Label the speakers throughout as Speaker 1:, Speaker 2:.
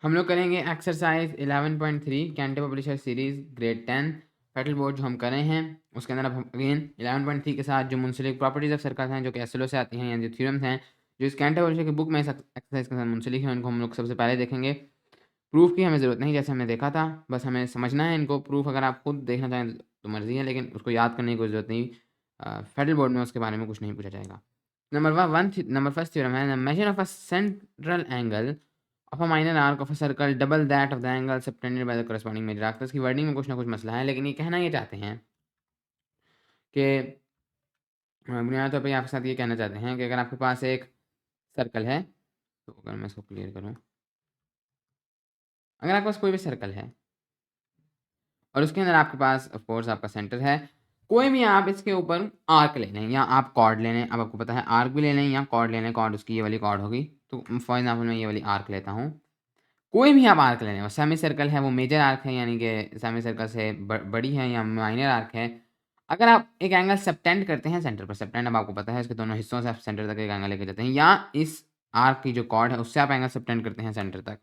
Speaker 1: हम लोग करेंगे एक्सरसाइज 11.3 कैंटे publisher series grade 10 federal board जो हम कर रहे हैं उसके अंदर अब हम अगेन 11.3 के साथ जो मुंसलिक प्रॉपर्टीज ऑफ सर्कल्स हैं जो कि एसएलओ से आती हैं या जो थ्योरम्स हैं जो इस कैंटे पब्लिशर की बुक में एक्सरसाइज के साथ मुंसलिक हैं उनको हम लोग सबसे पहले देखेंगे। प्रूफ की हमें ज़रूरत नहीं, जैसे हमने देखा था, बस हमें समझना है इनको। प्रूफ अगर आप खुद देखना चाहें तो मर्जी है, लेकिन उसको याद करने की कोई ज़रूरत नहीं। फेडरल बोर्ड में उसके बारे में कुछ नहीं पूछा जाएगा। नंबर फर्स्ट थ्योरम है measure of a central angle of a minor arc of a circle double that of the angle subtended by the corresponding major arc। तो इसकी वर्डिंग में कुछ ना कुछ मसला है, लेकिन ये कहना ये चाहते हैं कि बुनियादी तौर पे आपके साथ ये कहना चाहते हैं कि अगर आपके पास एक सर्कल है, तो अगर मैं इसको क्लियर करूं, अगर आपके पास कोई भी सर्कल है और उसके अंदर आपके पास ऑफ कोर्स आपका सेंटर है, कोई भी आप इसके ऊपर आर्क ले लें या आप कॉर्ड ले लें। अब आपको पता है आर्क भी ले लें या कॉर्ड ले लें, कॉर्ड उसकी ये वाली कॉर्ड होगी। तो फॉर एग्जाम्पल मैं ये वाली आर्क लेता हूँ, कोई भी आप आर्क ले लें, सेमी सर्कल है वो मेजर आर्क है यानी कि सेमी सर्कल से बड़ी है या माइनर आर्क है। अगर आप एक एंगल सबटेंड करते हैं सेंटर पर, सबटेंड अब आपको पता है इसके दोनों हिस्सों से आप सेंटर तक एक एंगल लेके जाते हैं, या इस आर्क की जो कॉर्ड है उससे आप एंगल सबटेंड करते हैं सेंटर तक,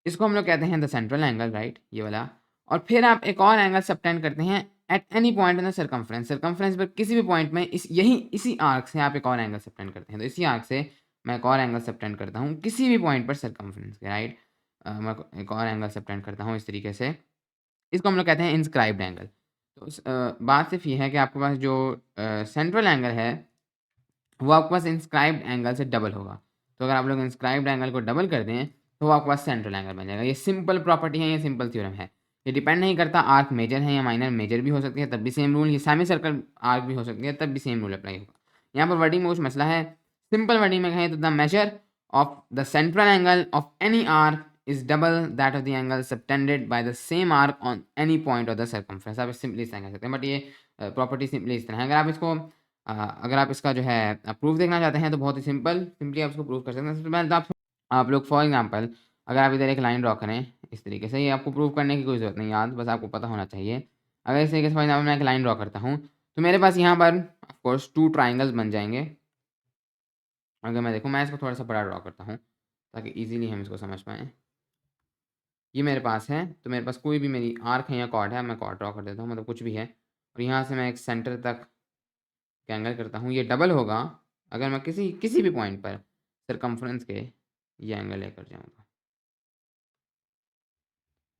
Speaker 1: इसको हम लोग कहते हैं द सेंट्रल एंगल, राइट, ये वाला। और फिर आप एक और एंगल सबटेंड करते हैं at any point in the circumference, circumference पर किसी भी पॉइंट में इसी आर्क से आप एक और एंगल सबटेंड करते हैं। तो इसी आर्क से मैं एक और एंगल सबटेंड करता हूँ किसी भी पॉइंट पर सर्कमफ्रेंस के, राइट। मैं एक और एंगल सबटेंड करता हूँ इस तरीके से, इसको हम लोग कहते हैं इंस्क्राइब्ड एंगल। तो बात सिर्फ ये है कि आपके पास जो सेंट्रल एंगल है वो आपके पास इंस्क्राइब्ड एंगल से डबल होगा। तो अगर आप लोग इंस्क्राइब्ड एंगल को डबल कर दें तो वो आपके पास सेंट्रल एंगल बन जाएगा। ये सिंपल प्रॉपर्टी है, ये सिंपल थ्योरम है। ये डिपेंड नहीं करता आर्क मेजर है या माइनर, मेजर भी हो सकती है तब भी सेम रूल, ये सेमी सर्कल आर्क भी हो सकती है तब भी सेम रूल अप्लाई होगा। यहाँ पर वर्डिंग में कुछ मसला है। सिंपल वर्डिंग में कहें तो the measure of the central angle of any arc is double that of the angle subtended by the same arc on any point of the circumference. आप सिंपली इस तरह कह सकते हैं, बट ये प्रॉपर्टी सिंपली इस तरह है। अगर आप इसका जो है प्रूफ देखना चाहते हैं तो बहुत ही सिंपली आप इसको प्रूफ कर सकते हैं। सबसे पहले तो आप लोग फॉर एग्जांपल अगर आप इधर एक लाइन ड्रॉ करें इस तरीके से, ये आपको प्रूफ करने की कोई ज़रूरत नहीं, याद बस आपको पता होना चाहिए। अगर इस तरीके से फॉर एग्जाम्पल मैं एक लाइन ड्रॉ करता हूँ तो मेरे पास यहाँ पर ऑफकोर्स 2 ट्राइंगल्स बन जाएंगे। अगर मैं देखूँ, मैं इसको थोड़ा सा बड़ा ड्रॉ करता हूँ ताकि ईजिली हम इसको समझ पाएँ। ये मेरे पास है, तो मेरे पास कोई भी मेरी आर्क है या कॉर्ड है, मैं कॉर्ड ड्रॉ कर देता हूँ, मतलब कुछ भी है, और यहाँ से मैं एक सेंटर तक एंगल करता हूँ। ये डबल होगा अगर मैं किसी भी पॉइंट पर सरकमफ्रेंस के ये एंगल लेकर जाऊँगा,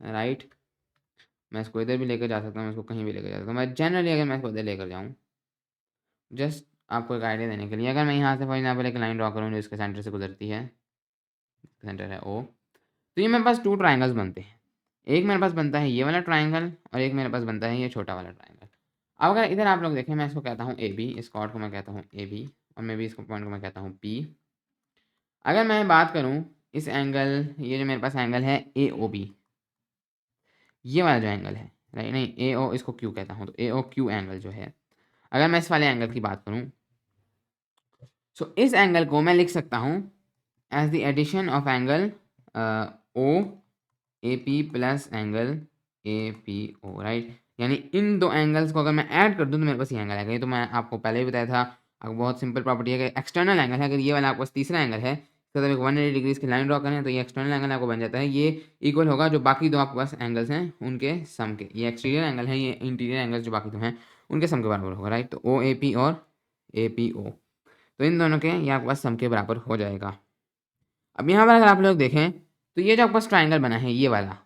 Speaker 1: राइट। मैं इसको इधर भी लेकर जा सकता हूँ, इसको कहीं भी लेकर जा सकता हूँ। मैं जनरली अगर मैं इसको इधर लेकर जाऊँ, जस्ट आपको एक आइडिया देने के लिए, अगर मैं यहाँ से फॉर एग्जाम्पल एक लाइन ड्रॉ करूँ जो इसके सेंटर से गुजरती है, सेंटर है ओ, तो ये मेरे पास 2 ट्राइंगल्स बनते हैं। एक मेरे पास बनता है ये वाला ट्राइंगल और एक मेरे पास बनता है ये छोटा वाला ट्राइंगल। अब अगर इधर आप लोग देखें, मैं इसको कहता हूँ ए बी, इस कॉर्ड को मैं कहता हूँ ए बी, और मैं भी इसको पॉइंट को मैं कहता हूँ पी। अगर मैं बात करूँ इस एंगल, ये जो मेरे पास एंगल है ए ओ बी, ये वाला जो एंगल है, राइट, नहीं ए ओ, इसको क्यू कहता हूँ, तो ए ओ क्यू एंगल जो है, अगर मैं इस वाले एंगल की बात करूँ, सो इस एंगल को मैं लिख सकता हूँ as the addition of angle O A P plus angle A P O, right. यानी इन दो एंगल्स को अगर मैं ऐड कर दूँ तो मेरे पास ये एंगल आएगा। ये तो मैं आपको पहले ही बताया था, आपको बहुत सिंपल प्रॉपर्टी है कि एक्सटर्नल एंगल है, अगर ये वाला आपके पास तीसरा एंगल है तो जब एक 180 डिग्रीज की लाइन ड्रॉ करें तो ये एक्सटर्नल एंगल आपको बन जाता है, ये इक्वल होगा जो बाकी दो आपके पास एंगल्स हैं उनके सम के। ये एक्सटीरियर एंगल है, ये इंटीरियर एंगल्स जो बाकी दो हैं उनके सम के बराबर होगा, राइट। तो ओ ए पी और ए पी ओ, तो इन दोनों के ये आपके पास सम के बराबर हो जाएगा। अब यहाँ पर अगर आप लोग देखें तो ये जो आपके पास ट्राइंगल बना है ये वाला,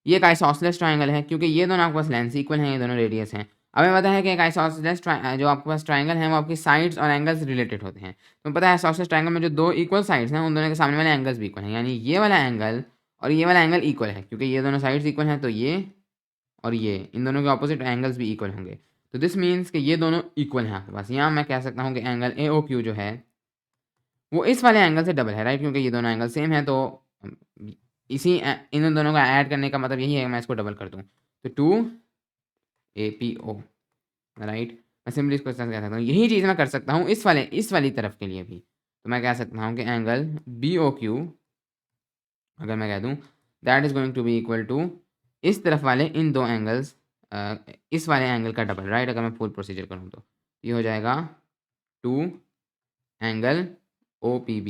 Speaker 1: ये एक आइसोसेलेस ट्राइंगल है क्योंकि ये दोनों आपके पास लेंस इक्वल हैं, ये दोनों रेडियस हैं। अब हमें पता है कि एक आइसोसेलेस जो आपके पास ट्राइंगल है वो आपकी साइड्स और एंगल्स रिलेटेड होते हैं। तो पता है आइसोसेलेस ट्राइंगल में जो दो इक्वल साइड्स हैं उन दोनों के सामने वाले एंगल्स भी इक्वल हैं, यानी ये वाला एंगल और ये वाला एंगल इक्वल है क्योंकि ये दोनों साइड्स इक्वल हैं, तो ये और ये इन दोनों के ऑपोजिट एंगल्स भी इक्वल होंगे। तो दिस मीन्स कि ये दोनों इक्वल हैं आपके पास। यहाँ मैं कह सकता हूँ कि एंगल ए ओ क्यू जो है वो इस वाले एंगल से डबल है, राइट, क्योंकि ये दोनों एंगल सेम है। तो इन दोनों का ऐड करने का मतलब यही है, मैं इसको डबल कर दूं तो 2APO, राइट। मैं सिंपली इसको इस तरह से कह सकता हूँ, यही चीज़ मैं कर सकता हूँ इस वाली तरफ के लिए भी। तो मैं कह सकता हूँ कि एंगल BOQ अगर मैं कह दूँ that is going to be equal to इस तरफ वाले इन दो एंगल्स, इस वाले एंगल का डबल, राइट। अगर मैं फुल प्रोसीजर करूँ तो ये हो जाएगा 2 एंगल OPB।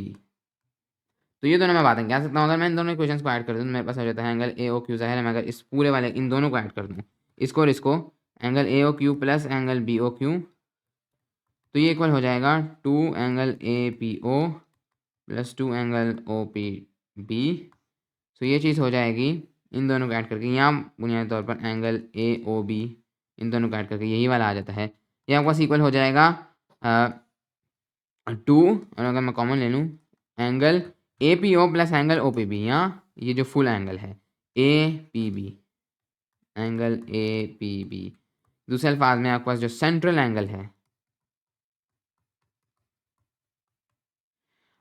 Speaker 1: तो ये दोनों मैं बातें क्या सकता हूँ, अगर मैं इन दोनों इक्वेशंस को ऐड कर दूँ तो मेरे पास हो जाता है एंगल ए ओ क्यू। ज़ाहिर है मैं अगर इस पूरे वाले इन दोनों को ऐड कर दूँ, इसको और इसको, angle A O Q plus angle B O Q, तो ये इक्वल हो जाएगा 2 angle A P O plus 2 angle O P B. तो ये चीज़ हो जाएगी इन दोनों को ऐड करके, यहाँ बुनियादी तौर पर एंगल ए ओ बी, इन दोनों को ऐड करके यही वाला आ जाता है। ये आपका इक्वल हो जाएगा 2, और अगर मैं कॉमन ले लूँ angle A P O plus angle O P B, यहाँ ये जो फुल एंगल है A P B, angle A P B. दूसरे अल्फाज में आपके पास जो सेंट्रल एंगल है,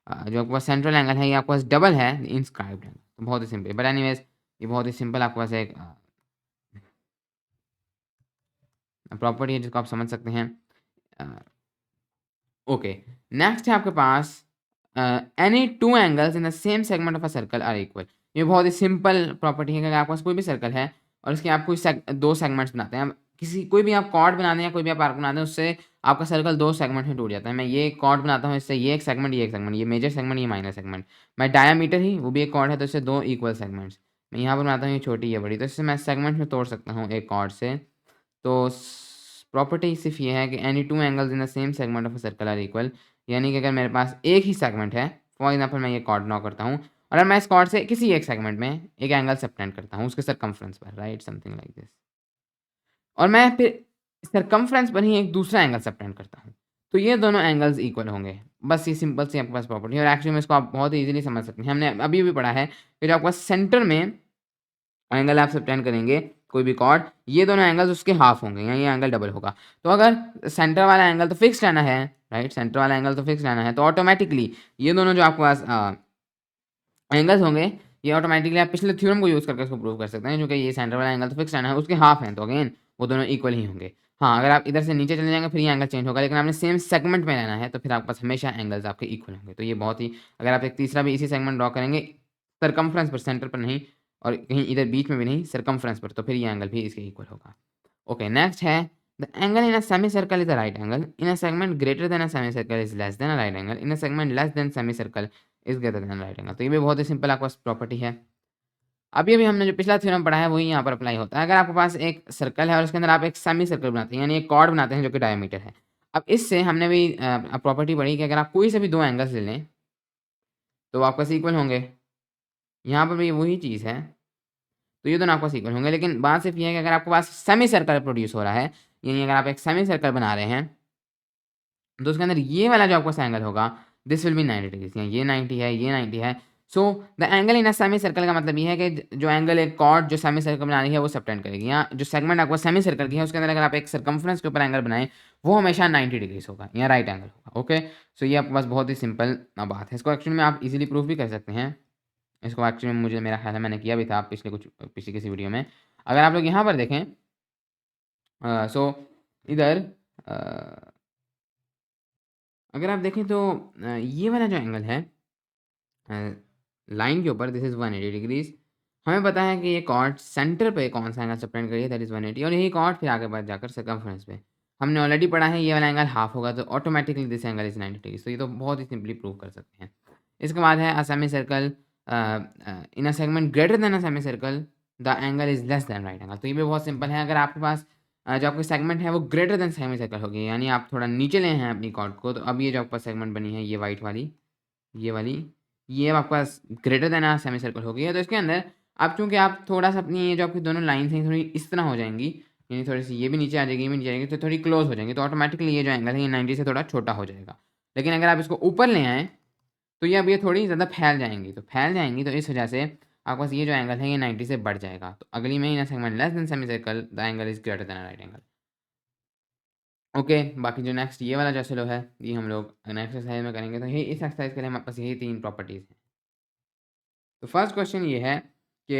Speaker 1: जो आपके पास सेंट्रल एंगल है, ये आपके पास डबल है इंस्क्राइब्ड एंगल। तो बहुत ही सिंपल, बट एनीवेज ये बहुत ही सिंपल आपके पास एक प्रॉपर्टी है जिसको आप समझ सकते हैं। ओके, नेक्स्ट है आपके पास any two angles in the same segment of a circle are equal. ये बहुत ही सिंपल प्रॉपर्टी है कि अगर आपके पास कोई भी सर्कल है और इसके आप कोई दो सेगमेंट्स बनाते हैं, किसी कोई भी आप कॉर्ड बना दें या कोई भी आप आर्क बना दें, उससे आपका सर्कल दो सेगमेंट में टूट जाता है। मैं ये कॉर्ड बनाता हूँ, इससे ये एक सेगमेंट, ये एक सेगमेंट, ये मेजर सेगमेंट, ये माइनर सेगमेंट। मैं डायामीटर ही, वो भी एक कॉर्ड है, तो इससे दो इक्वल सेगमेंट्स। मैं यहाँ पर बनाता हूँ ये छोटी ये बड़ी, तो इससे मैं सेगमेंट में तोड़ सकता हूँ एक कॉर्ड से। तो प्रॉपर्टी सिर्फ ये है कि any two angles in the same segment of a circle are equal, यानी कि अगर मेरे पास एक ही सेगमेंट है, फॉर एग्जांपल मैं ये कॉर्ड ड्रॉ करता हूँ, और अगर मैं इस कॉर्ड से किसी एक सेगमेंट में एक एंगल सबटेंड करता हूँ उसके सरकमफ्रेंस पर, राइट, समथिंग लाइक दिस, और मैं फिर सरकमफ्रेंस पर ही एक दूसरा एंगल सबटेंड करता हूँ, तो ये दोनों एंगल्स इक्वल होंगे। बस ये सिंपल सी आपके पास प्रॉपर्टी है, और एक्चुअली में इसको आप बहुत ईजिली समझ सकते हैं। हमने अभी भी पढ़ा है कि जो आपके पास सेंटर में एंगल आप सबटेंड करेंगे कोई भी कॉर्ड, ये दोनों एंगल्स उसके हाफ होंगे, या ये एंगल डबल होगा। तो अगर सेंटर वाला एंगल तो फिक्स रहना है, राइट, सेंटर वाला एंगल तो फिक्स रहना है, तो ऑटोमेटिकली ये दोनों जो आपके पास एंगल्स होंगे, ये ऑटोमेटिकली आप पिछले थ्योरम को यूज़ करके इसको प्रूव कर सकते हैं, जो कि ये सेंटर वाला एंगल तो फिक्स रहना है, उसके हाफ हैं, तो अगेन वो दोनों इक्वल ही होंगे। हाँ, अगर आप इधर से नीचे चले जाएंगे फिर ये एंगल चेंज होगा, लेकिन आपने सेम सेगमेंट में रहना है तो फिर आपके पास हमेशा एंगल्स आपके इक्वल होंगे। तो ये बहुत ही, अगर आप एक तीसरा भी इसी सेगमेंट ड्रॉ करेंगे सरकमफ्रेंस पर, सेंटर पर नहीं, और कहीं इधर बीच में भी नहीं, सरकमफ्रेंस पर, तो फिर ये एंगल भी इसके इक्वल होगा। ओके, नेक्स्ट है the angle in a semi circle is a right angle in a segment greater than a semi circle is less than a right angle in a segment less than semi circle is greater than right angle. तो ये भी बहुत ही simple आपके पास property है। अभी हमने जो पिछला थ्योरम पढ़ा है वही यहाँ पर अप्लाई होता है। अगर आपके पास एक सर्कल है और उसके अंदर आप एक सेमी सर्कल बनाते हैं, यानी एक कॉर्ड बनाते हैं जो कि डायमीटर है। अब इससे हमने भी प्रॉपर्टी पढ़ी कि अगर आप कोई से भी दो एंगल्स ले लें तो वो आपस इक्वल होंगे। यहाँ पर भी वही चीज़ है, तो ये दोनों आपस इक्वल होंगे, लेकिन बात सिर्फ ये है कि अगर आपके पास सेमी सर्कल प्रोड्यूस हो रहा है, यानी अगर आप एक सेमी सर्कल बना रहे हैं, तो उसके अंदर ये वाला जो आपका एंगल होगा दिस विल बी 90 डिग्रीज, ये 90 है, ये 90 है। So the angle in a semi circle का मतलब ये है कि जो एंगल एक कॉर्ड जो सेमी सर्कल बना रही है वो सबटेंड करेगी। यहाँ जो सेगमेंट आपको सेमी सर्कल की है उसके अंदर अगर आप एक सर्कमफ्रेंस के ऊपर एंगल बनाएं वो हमेशा 90 डिग्रीज होगा, या राइट एंगल होगा। ओके, सो ये आपके पास बहुत ही सिंपल बात है। इसको एक्चुअली में आप इजीली प्रूफ भी कर सकते हैं। इसको एक्चुअली में मुझे, मेरा ख्याल है मैंने किया भी था पिछले किसी वीडियो में। अगर आप लोग यहाँ पर देखें, सो इधर अगर आप देखें तो ये वाला जो एंगल है लाइन के ऊपर, दिस इज़ 180 डिग्रीज। हमें पता है कि ये कॉर्ड सेंटर पे कौन सा एंगल सबटेंड करिए, दैट इज़ 180, और यही कॉर्ड फिर आगे बढ़ जाकर सर्कमफ्रेंस पे हमने ऑलरेडी पढ़ा है ये वाला एंगल हाफ होगा, तो automatically this angle is 90 degree. तो ये तो बहुत ही सिंपली प्रूव कर सकते हैं। इसके बाद है a semi circle in a segment greater than a semi circle the angle is less than right angle. तो ये भी बहुत सिंपल है। अगर आपके पास जो आपकी सेगमेंट है वो ग्रेटर देन सेमी सर्कल होगी, यानी आप थोड़ा नीचे ले हैं अपनी कॉर्ड को, तो अब ये जो आपके पास सेगमेंट बनी है ये वाइट वाली, ये वाली, ये आपके पास ग्रेटर देन आ सेमी सर्कल हो गई है। तो इसके अंदर अब चूँकि आप थोड़ा-सा अपनी ये जो आपकी दोनों लाइन्स हैं थोड़ी इस तरह हो जाएँगी, यानी थोड़ी-सी ये भी नीचे आ जाएगी, ये भी नीचे आएगी, तो थोड़ी क्लोज़ हो जाएँगी, तो ऑटोमेटिकली ये जो एंगल है ये 90 से थोड़ा छोटा हो जाएगा। लेकिन अगर आप इसको ऊपर ले आएँ, तो ये अब ये थोड़ी ज़्यादा फैल जाएँगी, तो फैल जाएँगी तो इस वजह से आपके पास ये जो एंगल है ये 90 से बढ़ जाएगा। तो अगली में in a segment less than semi circle the angle is greater than a right angle. Okay, बाकी जो नेक्स्ट ये वाला जो चलो है, ये हम लोग नेक्स्ट एक्सरसाइज में करेंगे। तो ये इस एक्सरसाइज के लिए हमारे पास यही 3 प्रॉपर्टीज़ हैं। तो फर्स्ट क्वेश्चन ये है कि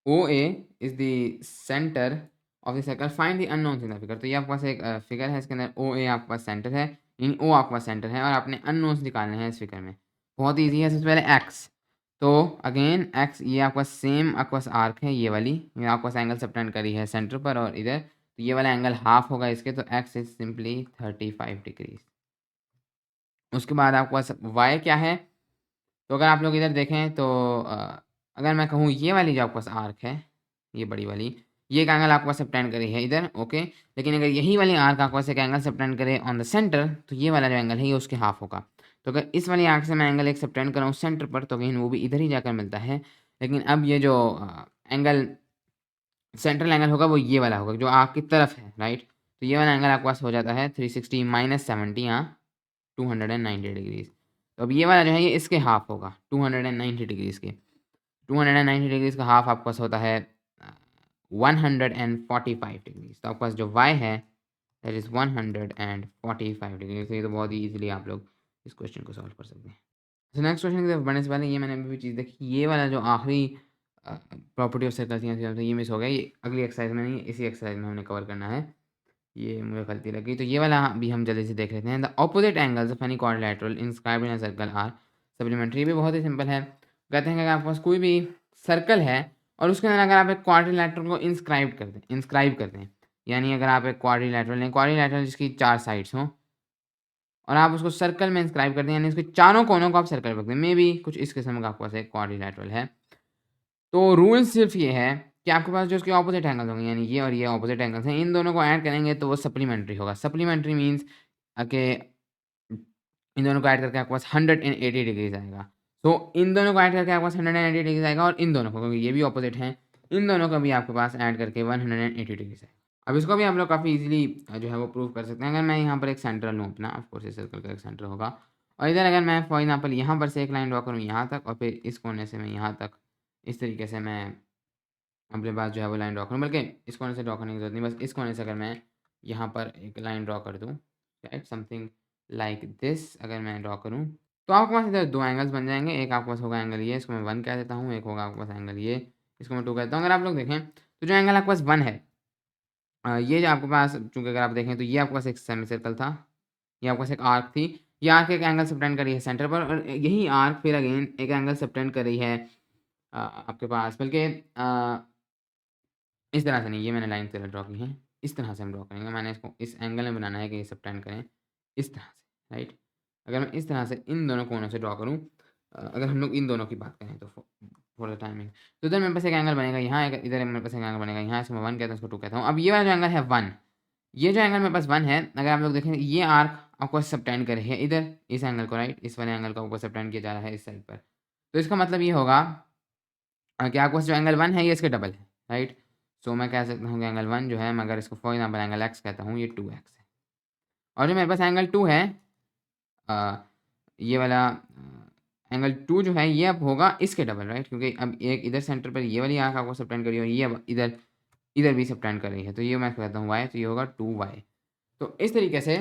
Speaker 1: OA is the centre of the circle, find the unknowns in the figure. तो ये आपके पास एक फिगर है, इसके अंदर OA आपके पास सेंटर है, इन O आपके पास सेंटर है, और आपने अननोन्स निकालने हैं इस फिगर में। बहुत ईजी है। सबसे पहले x, तो अगेन x ये आपका सेम आपके पास आर्क है, ये वाली, ये आपके पास एंगल सबटेंड करी है सेंटर पर और इधर, तो ये वाला एंगल हाफ होगा इसके, तो x इज सिंपली 35 डिग्रीज। उसके बाद आपके पास y क्या है, तो अगर आप लोग इधर देखें तो अगर मैं कहूँ ये वाली जो आपके पास आर्क है, ये बड़ी वाली, ये एक एंगल आपके पास सबटेंड करी है इधर, ओके। लेकिन अगर यही वाली आर्क आपके पास एक एंगल सबटेंड करे ऑन द सेंटर, तो ये वाला जो एंगल है ये उसके हाफ होगा। तो अगर इस वाली आर्क से मैं एंगल एक सबटेंड कराऊँ सेंटर पर, तो अगेन वो भी इधर ही जाकर मिलता है। लेकिन अब ये जो एंगल सेंट्रल एंगल होगा वो ये वाला होगा जो आर्क की तरफ है, राइट। तो ये वाला एंगल आपके पास हो जाता है 360 माइनस 70, यहाँ 290 डिग्रीज। तो अब ये वाला जो है ये इसके हाफ होगा 290 डिग्रीज के। 290 डिग्रीज का हाफ आपके पास होता है 145 डिग्रीज। तो आपके पास जो y है दैट इज 145 डिग्री। तो ये तो बहुत ही ईजिली आप लोग इस क्वेश्चन को सॉल्व कर सकते हैं। तो नेक्स्ट क्वेश्चन की तरफ बढ़ने से पहले ये मैंने अभी भी चीज़ देखी, ये वाला जो आखिरी प्रॉपर्टी ऑफ सर्कल थी ये मिस हो गया। ये अगली एक्सरसाइज में नहीं, इसी एक्सरसाइज में हमने कवर करना है। ये मुझे गलती लगी, तो ये वाला भी हम जल्दी से देख लेते हैं। The opposite angles of any quadrilateral inscribed in a circle are supplementary. ये भी बहुत ही सिंपल है। कहते हैं कि अगर आपके पास कोई भी सर्कल है और उसके अंदर अगर आप एक क्वाड्रिलेटरल को इंस्क्राइब करते हैं, यानी अगर आप एक क्वाड्रिलेटरल जिसकी 4 साइड्स हों और आप उसको सर्कल में इंस्क्राइब करते हैं, यानी उसके चारों कोनों को आप सर्कल रखते हैं, मे बी कुछ इस किस्म का आपके पास एक क्वाड्रिलेटरल है। तो रूल सिर्फ ये है कि आपके पास जो उसके ऑपोजिट एंगल्स होंगे, यानी ये और ये ऑपोजिट एंगल्स हैं, इन दोनों को ऐड करेंगे तो वो सप्लीमेंट्री होगा। सप्लीमेंट्री मीन्स कि इन दोनों को ऐड करके आपके पास 180 डिग्रीज आएगा। तो इन दोनों को ऐड करके आपके पास 180 डिग्रीज आएगा, और इन दोनों को, क्योंकि ये भी ऑपोजिट हैं, इन दोनों का भी आपके पास ऐड करके 180 डिग्रीज आएगा। अब इसको भी आप लोग काफ़ी इजीली जो है वो प्रूव कर सकते हैं। अगर मैं यहाँ पर एक सेंटर लूँ अपना, ऑफकोर्स इस सर्कल का एक सेंटर होगा, और इधर अगर मैं फॉर एग्जाम्पल यहाँ पर से एक लाइन ड्रॉ करूँ यहाँ तक, और फिर इस कोने से मैं यहाँ तक इस तरीके से मैं अपने पास जो है वो लाइन ड्रॉ करूँ, बल्कि इस कोने से ड्रॉ करने की जरूरत नहीं, बस इस कोने से अगर मैं यहाँ पर एक लाइन ड्रॉ कर दूँ, राइट, समथिंग लाइक दिस अगर मैं ड्रॉ करूँ, तो आपके पास इधर 2 एंगल्स बन जाएंगे। एक आपके पास होगा एंगल ये, इसको मैं 1 कह देता हूँ, एक होगा आपके पास एंगल ये, इसको मैं 2 कहता हूँ। अगर आप लोग देखें तो जो एंगल आपके पास 1 है, ये जो आपके पास, चूँकि अगर आप देखें तो ये आपके पास एक सेमी सर्कल था, ये आपके पास एक आर्क थी, ये आर्क एक एंगल सबटेंड कर रही है सेंटर पर, और यही आर्क फिर अगेन एक एंगल सबटेंड कर रही है आपके पास, बल्कि इस तरह से नहीं, ये मैंने लाइन तरह ड्रॉ की है, इस तरह से हम ड्रॉ करेंगे। मैंने इसको इस एंगल में बनाना है कि ये सबटेंड करें इस तरह से, राइट। अगर मैं इस तरह से इन दोनों कोनों से ड्रॉ करूँ, अगर हम लोग इन दोनों की बात करें तो फॉर द टाइमिंग, तो इधर मेरे पास एक एंगल बनेगा यहाँ, इधर मेरे पास एक एंगल बनेगा यहाँ, इसको मैं 1 कहता हूँ, इसको 2 कहता हूँ। अब ये वाला जो एंगल है 1, ये जो एंगल मेरे पास 1 है, अगर आप लोग देखें ये आर्क आपको सबटेंड कर रही है इधर इस एंगल को, राइट, इस वाले एंगल को आपको सबटेंड किया जा रहा है इस साइड पर। तो इसका मतलब ये होगा कि आपके पास जो एंगल 1 है ये इसके डबल है, राइट। सो मैं कह सकता हूँ कि एंगल 1 जो है, मैं अगर इसको फॉर एग्जाम्पल एंगल एक्स कहता हूँ, ये 2x है। और जो मेरे पास एंगल 2 है, ये वाला एंगल 2 जो है ये अब होगा इसके डबल, राइट, क्योंकि अब एक इधर सेंटर पर ये वाली आंख आपको सबटेंड कर रही है और ये अब इधर इधर भी सबटेंड कर रही है, तो ये मैं कहता हूँ y, तो ये होगा 2y। तो इस तरीके से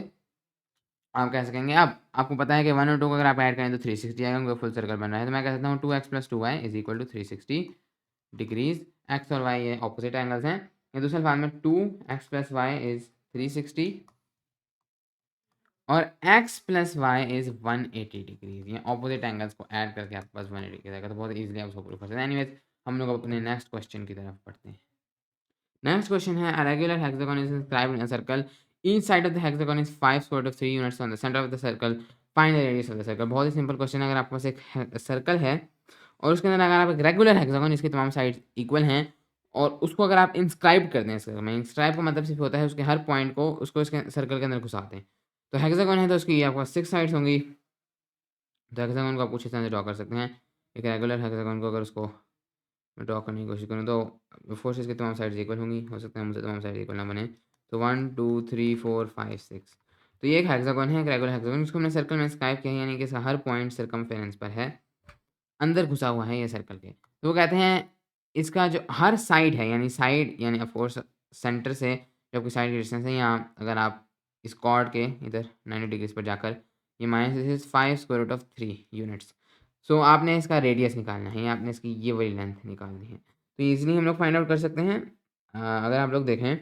Speaker 1: आप कह सकेंगे। अब आपको पता है कि 1 और 2 को अगर आप ऐड करें तो 360 आएगा, क्योंकि फुल सर्कल बन रहा है। तो मैं कह सकता हूँ 2x + 2y is equal to 360 degrees. X और वाई ये ऑपोजिट एंगल्स हैं। या दूसरे फार्म में 2x + y इज 360 और x + y इज 180 डिग्रीज। ये ऑपोजिट एंगल्स को ऐड करके आपके पास 180 डिग्री आएगा। तो बहुत इजीली आप उसको प्रूव कर सकते हैं। एनीवेज हम लोग अपने नेक्स्ट क्वेश्चन की तरफ पढ़ते हैं। नेक्स्ट क्वेश्चन है, a regular hexagon is inscribed in a circle. Each side of the hexagon is 5 square root of 3 units on the center of the circle. Find the radius of the circle. बहुत ही simple question है। अगर आपके पास एक circle है और उसके अंदर अगर आप एक रेगुलर हेक्सागन, इसकी तमाम साइड इक्वल हैं, और उसको अगर आप इंस्क्राइब कर दें सर्कल में, इंस्क्राइब का मतलब सिर्फ होता है उसके हर पॉइंट को उसको इसके सर्कल के अंदर घुसाते हैं। तो हेक्सागन है तो उसकी आपके पास 6 साइड्स होंगी। तो हेक्सागन को आप कुछ इस तरह से ड्रॉ कर सकते हैं। एक रेगुलर हेक्सागन को अगर उसको मैं ड्रॉ करने की कोशिश करूँ तो फोर्सेस की तमाम साइड्स इक्वल होंगी। हो सकता है मुझसे तमाम साइड इक्वल ना बने। तो 1 2 3 4 5 6, तो ये एक हेक्सागन है, एक रेगुलर हेक्सागन। इसको हमने सर्कल में इंस्क्राइब किया है, यानी कि इसका हर पॉइंट सर्कमफेरेंस पर है, अंदर घुसा हुआ है ये सर्कल के। तो वो कहते हैं इसका जो हर साइड है, यानी साइड यानी ऑफ कोर्स सेंटर से जो आपकी साइड की डिस्टेंस है, यहाँ अगर आप इस कॉर्ड के इधर 90 डिग्रीज पर जाकर ये minus this is 5 square root of 3 units. So आपने इसका रेडियस निकालना है, या आपने इसकी ये वाली लेंथ निकालनी है। तो ईजिली हम लोग फाइंड आउट कर सकते हैं। अगर आप लोग देखें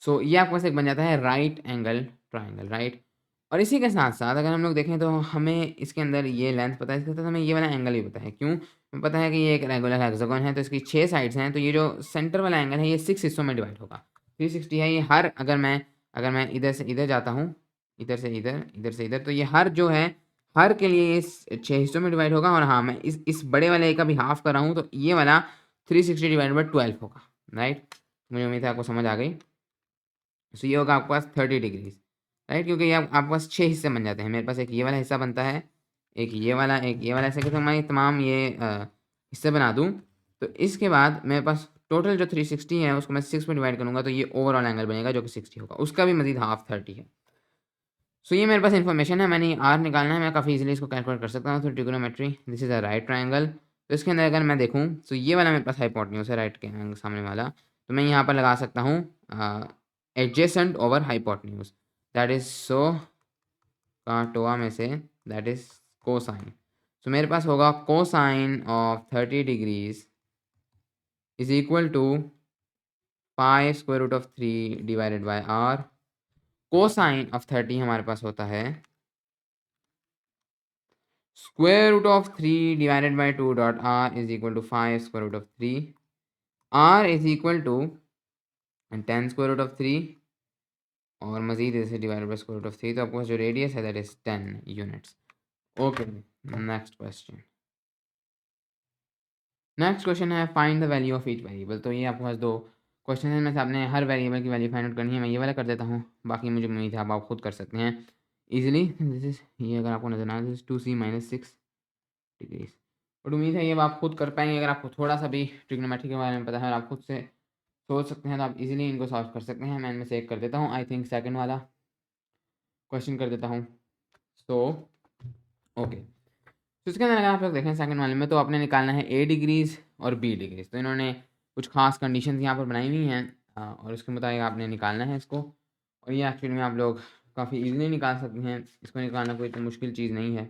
Speaker 1: सो ये आपके पास एक बन जाता है राइट एंगल ट्राइंगल, राइट। और इसी के साथ-साथ अगर हम लोग देखें तो हमें इसके अंदर ये लेंथ पता है, इसके साथ हमें ये वाला एंगल भी पता है। क्यों? हमें पता है कि ये एक रेगुलर हेक्सागन है, तो इसकी 6 साइड्स हैं, तो ये जो सेंटर वाला एंगल है ये 6 हिस्सों में डिवाइड होगा। 360 है ये हर, अगर मैं इधर से इधर जाता हूँ, इधर से इधर, इधर से इधर, तो ये हर जो है हर के लिए ये 6 हिस्सों में डिवाइड होगा और हाँ, मैं इस बड़े वाले ए का भी हाफ कर रहा हूँ, तो ये वाला 360 डिवाइडेड बाय 12 होगा, राइट? मुझे उम्मीद है आपको समझ आ गई। सो ये होगा आपके पास 30 डिग्रीज, राइट? क्योंकि ये आपके पास 6 हिस्से बन जाते हैं। मेरे पास एक ये वाला हिस्सा बनता है, एक ये वाला, ऐसे करके मैं तमाम ये हिस्से बना दूँ, तो इसके बाद मेरे पास टोटल जो 360 है उसको मैं 6 में डिवाइड करूँगा, तो ये ओवरऑल एंगल बनेगा जो कि 60 होगा, उसका भी मज़ीद हाफ 30 है। सो ये मेरे पास इन्फॉर्मेशन है, मैंने आर निकालना है, मैं काफ़ी इजीली इसको कैलकुलेट कर सकता हूँ। तो trigonometry, this is a right triangle. तो इसके अंदर अगर मैं देखूँ तो ये वाला मेरे पास हाइपोटेन्यूज है, राइट के सामने वाला, तो मैं यहाँ पर लगा सकता हूँ adjacent over hypotenuse, that is so का टोआ में से दैट इज कोसाइन। सो मेरे पास होगा cosine of 30 degrees is equal to 5 square root of 3 divided by R. Cosine of 30 हमारे पास होता है square root of 3 divided by 2 dot r is equal to 5 square root of 3. r is equal to 10 square root of 3 और मजीद इसे divided by square root of 3, तो आपके पास जो रेडियस है that is 10 units. Okay, next question. Next question है find the value of each variable. तो ये आपके पास दो क्वेश्चन है, में से आपने हर वेरिएबल की वैल्यू फाइंड आउट करनी है। मैं ये वाला कर देता हूँ, बाकी मुझे उम्मीद है आप खुद कर सकते हैं इजीली। दिस इज, ये अगर आपको नजर ना आए, this is 2c minus 6 degrees. But उम्मीद है ये आप खुद कर पाएंगे। अगर आपको थोड़ा सा भी ट्रिग्नोमेट्री के बारे में पता है और आप खुद से सोच सकते हैं, तो आप इजीली इनको सॉल्व कर सकते हैं। मैं इनमें से एक कर देता हूँ, आई थिंक सेकंड वाला क्वेश्चन कर देता हूँ। सो ओके, तो इसके अंदर अगर आप लोग देखें सेकंड वाले में, तो आपने निकालना है ए डिग्रीज और बी डिग्रीज। तो इन्होंने कुछ खास कंडीशन यहाँ पर बनाई हुई हैं और उसके मुताबिक आपने निकालना है इसको। और ये एक्चुअली में आप लोग काफ़ी इजीली निकाल सकते हैं, इसको निकालना कोई इतनी मुश्किल चीज़ नहीं है।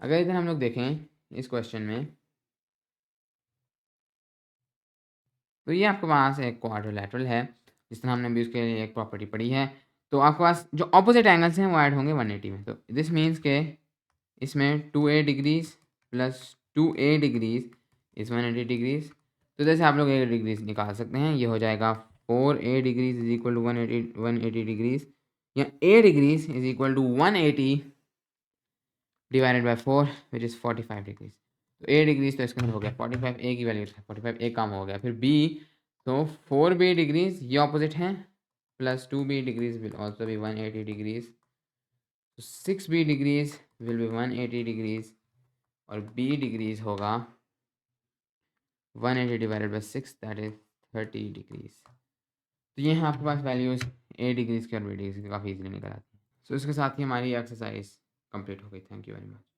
Speaker 1: अगर इधर हम लोग देखें इस क्वेश्चन में, तो ये आपके पास एक क्वाड्रिलेटरल है, जिस तरह हमने भी उसके लिए एक प्रॉपर्टी पढ़ी है। तो आपके पास जो ऑपोजिट एंगल्स हैं वो ऐड होंगे 180 में। तो दिस मीन्स के इसमें 2a degrees plus 2a degrees is 180 degrees. तो जैसे आप लोग a डिग्रीज निकाल सकते हैं, ये हो जाएगा 4a degrees is equal to 180 degrees, या a degrees is equal to 180 divided by 4 which is 45 degrees. तो a डिग्रीज तो इसके अंदर हो गया 45, a की वैल्यू 45, a काम हो गया। फिर b, तो 4b डिग्रीज ये ऑपोजिट हैं, plus 2b degrees will also be 180 degrees. तो 6b degrees will be 180 degrees और b डिग्रीज होगा 180 divided bye 6 that is 30 degrees. तो ये हैं आपके पास वैल्यूज a डिग्रीज की और b डिग्रीज की, काफ़ी इजीली निकल आती है। सो इसके साथ ही हमारी एक्सरसाइज कंप्लीट हो गई। Thank you very much.